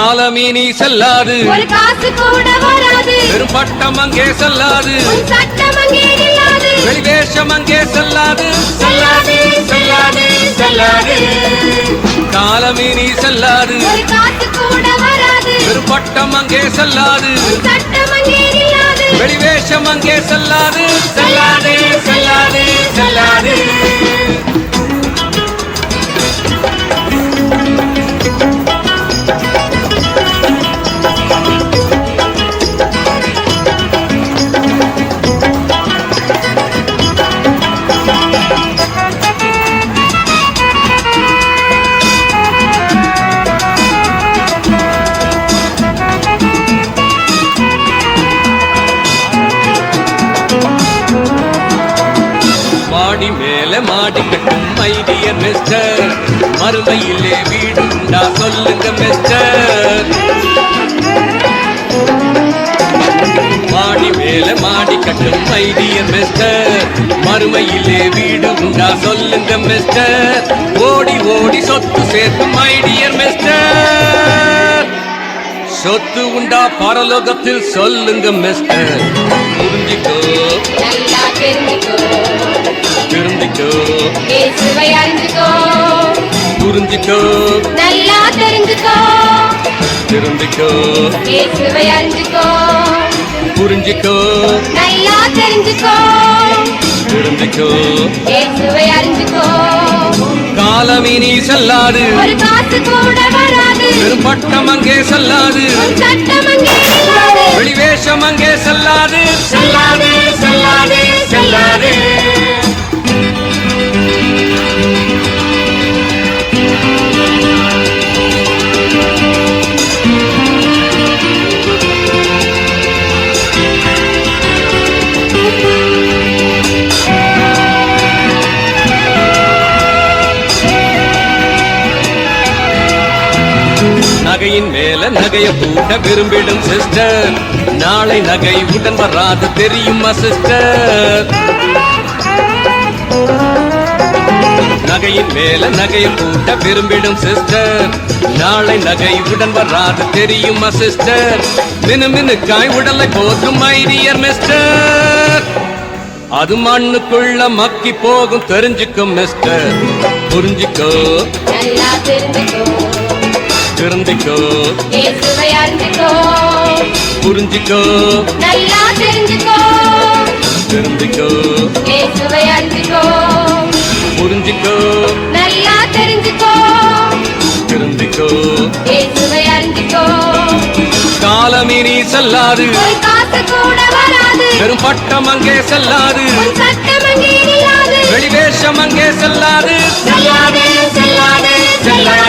காலமீனி செல்லாது, ஒரு காசு கூட வராது, வெறும் பட்டம் அங்கே செல்லாது, சட்டம் அங்கே நில்லாது, வெளிவேஷம் அங்கே செல்லாது, செல்லாது செல்லாது செல்லாது. காலமீனி செல்லாது, ஒரு காசு கூட வராது, வெறும் பட்டம் அங்கே செல்லாது, சட்டம் அங்கே நில்லாது, வெளிவேஷம் அங்கே செல்லாது, செல்லாது செல்லாது செல்லாது. மாடி மேல மாடி கட்டும் மை டியர் மிஸ்டர், மறுமையிலே வீடு உண்டா சொல்லுங்க மிஸ்டர். மாடி மேல மாடி கட்டும் மை டியர் மிஸ்டர், மறுமையிலே வீடு உண்டா சொல்லுங்க மிஸ்டர். ஓடி ஓடி சொத்து சேர்க்கும் மை டியர் மிஸ்டர், சொத்து உண்டா பரலோகத்தில் சொல்லுங்க மிஸ்டர். புரிஞ்சிக்கோ, நல்லா தெரிஞ்சுக்கோ, திருந்திக்கோ, இயேசுவை அறிஞ்சுக்கோ, புரிஞ்சிக்கோ, நல்லா தெரிஞ்சுக்கோ, திருந்திக்கோ, இயேசுவை அறிஞ்சுக்கோ, புரிஞ்சிக்கோ, நல்லா தெரிஞ்சுக்கோ, திருந்திக்கோ. இயேசுவை அறிஞ்சுக்கோ. காலமீனி செல்லாது, ஒரு காசு கூட வராது, வெறும் பட்டம் அங்கே செல்லாது, சட்டம் அங்கே நில்லாது, வெளிவேஷம் அங்கே செல்லாது, செல்லாது செல்லாது செல்லாது. நகையின் மேல நகைய பூட்ட விரும்பிடும் சிஸ்டர், நாளை நகை உடன் வராது தெரியுமா சிஸ்டர். நகையின் மேல நகைய பூட்ட விரும்பிடும் சிஸ்டர், நாளை நகை உடன் வராது தெரியுமா சிஸ்டர். மினுமினுக்காய் உடலை போற்றும் மை டியர் மிஸ்டர், அது மண்ணுக்குள்ள மக்கி போகும் தெரிஞ்சுக்கும் மிஸ்டர். புரிஞ்சுக்கோ, நல்லா தெரிஞ்சுக்கோ, திருந்திக்கோ, இயேசுவை அறிஞ்சுக்கோ, புரிஞ்சிக்கோ, நல்லா தெரிஞ்சுக்கோ, திருந்திக்கோ, இயேசுவை அறிஞ்சுக்கோ, புரிஞ்சிக்கோ, நல்லா தெரிஞ்சுக்கோ, திருந்திக்கோ. இயேசுவை அறிஞ்சுக்கோ. காலமீனி செல்லாது, ஒரு காசு கூட வராது, வெறும் பட்டம் அங்கே செல்லாது, சட்டம் அங்கே நில்லாது, வெளிவேஷம் அங்கே செல்லாது, செல்லாது செல்லாது செல்லாது.